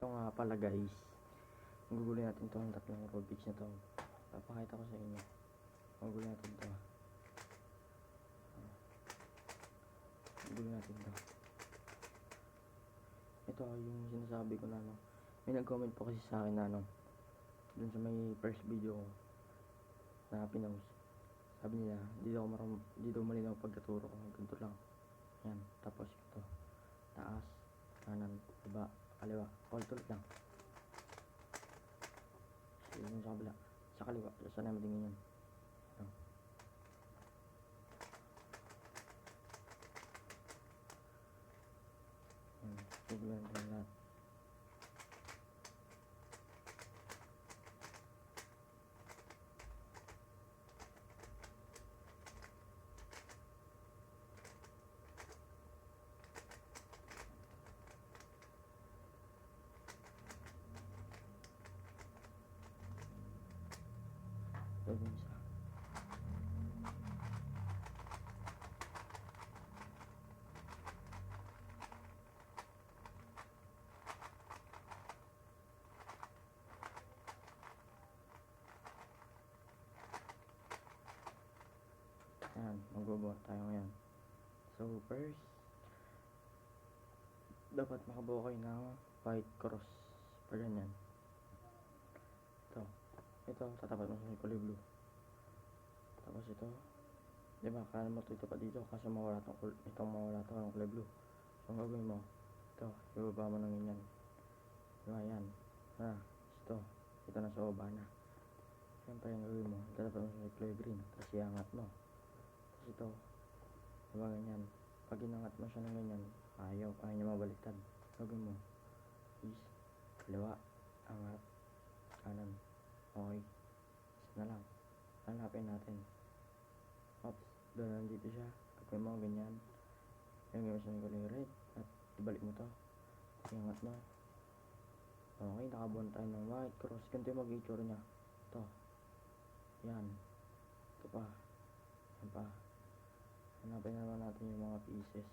Ito nga pala guys, gugulin natin itong tatlong Rubik's na to. Papakita ko sa inyo. Gugulin natin ito. Gugulin natin ito. Ito yung sinasabi ko na may nag-comment po kasi sa akin na dun sa may first video ko na pinost. Sabi nila, di daw malinaw pagkaturo ko. Ganito lang. Yan, tapos ito. Taas, kanan, baba, kaliwa. Tulit lang. Yung sa kabila. Sa kaliwa. Saan na matingin yan? Ito. Tignan natin lahat. Ito din siya. Ayan, magbubuhat tayo ngayon. So first, dapat makabuo kayo ng white cross. Pa ganyan. Ito, tatapat mo sa kulay blue. Tapos ito, di ba, kaya mo ito pa dito kasi mawala itong kulay blue. So ang gagawin mo, ito, ibaba mo ng ganyan. Diba, yan. Ito na sa baba na. Siyempre, ang gagawin mo, tatapat mo sa kulay green. Tapos iangat mo. Tapos ito, diba, ganyan. Pag inangat mo siya ng ganyan, ayaw niya mabaliktad. Gagawin mo is kaliwa, angat, kanan. Okay, isa na lang. Hanapin natin. Oops, doon nandito siya. Gagawin mo ganyan. Gagawin mo siya ng kulay red. At ibalik mo to. Iangat mo. Okay, nakabuhan tayo ng white cross. Ganito yung mag-itsura niya. Ito. Yan. Ito pa. Yan pa. Hanapin naman natin yung mga pieces.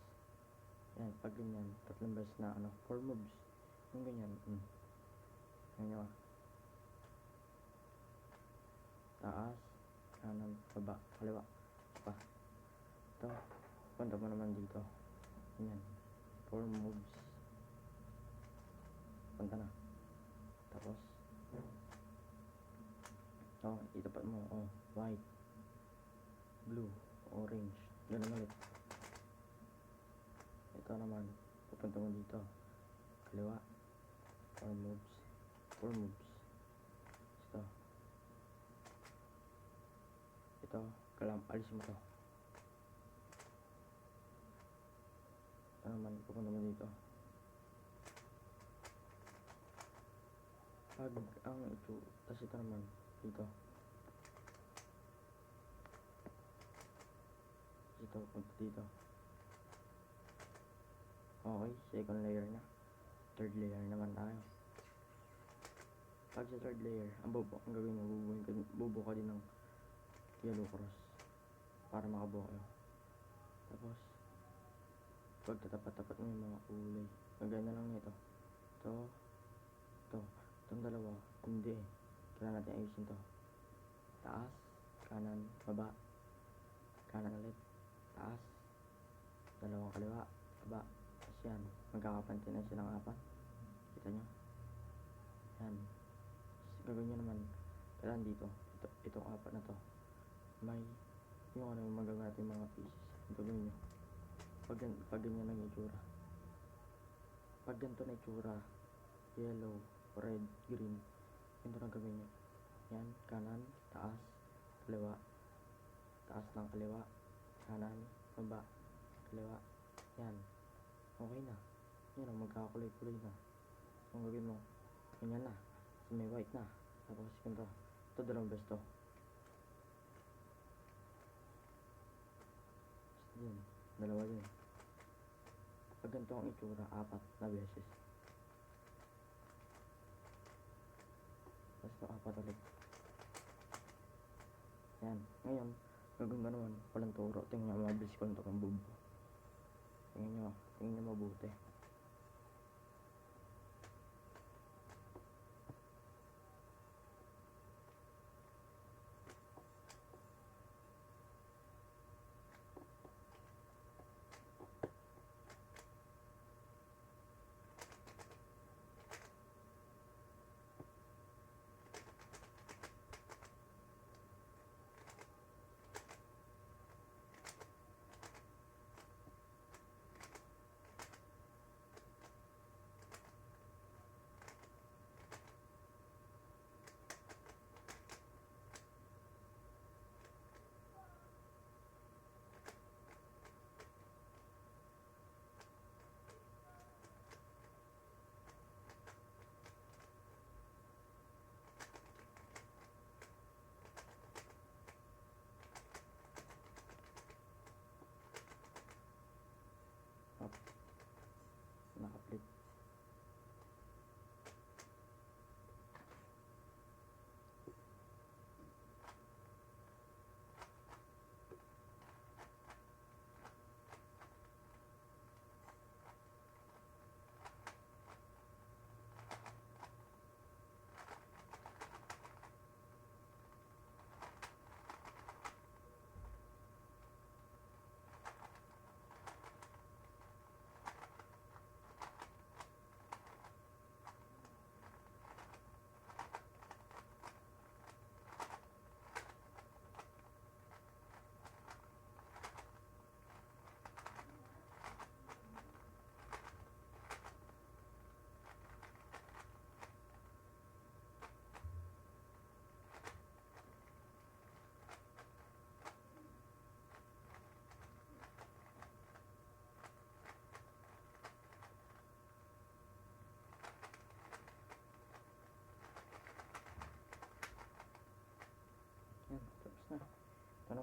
Yan, pag ganyan. Tatlong beses na 4 moves. Yung ganyan. Ganyan ba? Taas, kanan, baba, kaliwa. Pa. Ito. Punta mo naman dito. Ganyan. 4 moves. Punta na. Tapos itapat mo. White, blue, orange. Ganun ulit. Ito naman, pupunta mo dito. Kaliwa. 4 moves. Ito, alis mo to. Ito naman, pupunta mo dito. Tapos ito naman, dito. Ito, punta dito. Okay, second layer na. Third layer naman tayo. Pag sa third layer, ang gagawin mo, bubuo ka din ng yellow cross para makabuo kayo. Tapos pagtatapat-tapat mo yung mga kulay, gagawin na lang nito. Itong dalawa, hindi kailangan natin ayusin to. Taas, kanan, baba, kanan ulit, taas, dalawang kaliwa, baba. Tapos yan, magkakapantay na silang apat. Kita nyo? Yan. Gagawin nyo naman, kailangan dito, itong apat na to, may yung magagawin natin mga pieces. Gagawin nyo pag ganyan ang itsura. Pag ganito na itsura, yellow, red, green, ganito na gawin nyo. Yan, kanan, taas, kaliwa, taas ng kaliwa, kanan, baba, kaliwa. Yan, okay na. Yan, magkakakulay-kulay na. So ang gawin mo, ganyan na. So may white na. Tapos ganito, ito dalawang beses to. Yan, dalawa yun. Pag ganito ang itsura, 4 na beses. Tapos ito, 4 ulit. Yan, ngayon gagawin ko naman, walang turo. Tingnan nyo, mabilis ko nito kang bubo. Tingnan nyo mabuti.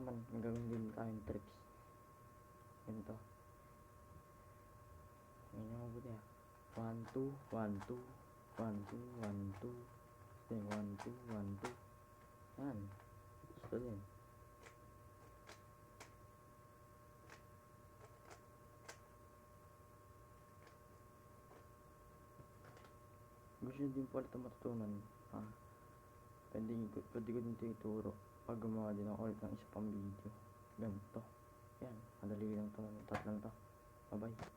naman, may gagawin din tayong tricks. Ganito. Ngayon yung mabuti ah. 1, 2, 1, 2, 1, 2, 1, 2. Then 1, 2, 1, 2. Yan. Gusto din. Gusto nyo din pala ito matutunan. Ha? Pwede ko din ito ituro. Pag gumawa din ako ulit ng isa pang video. Ganito. Yan. Madali lang ito. Tatlo lang ito. Bye bye.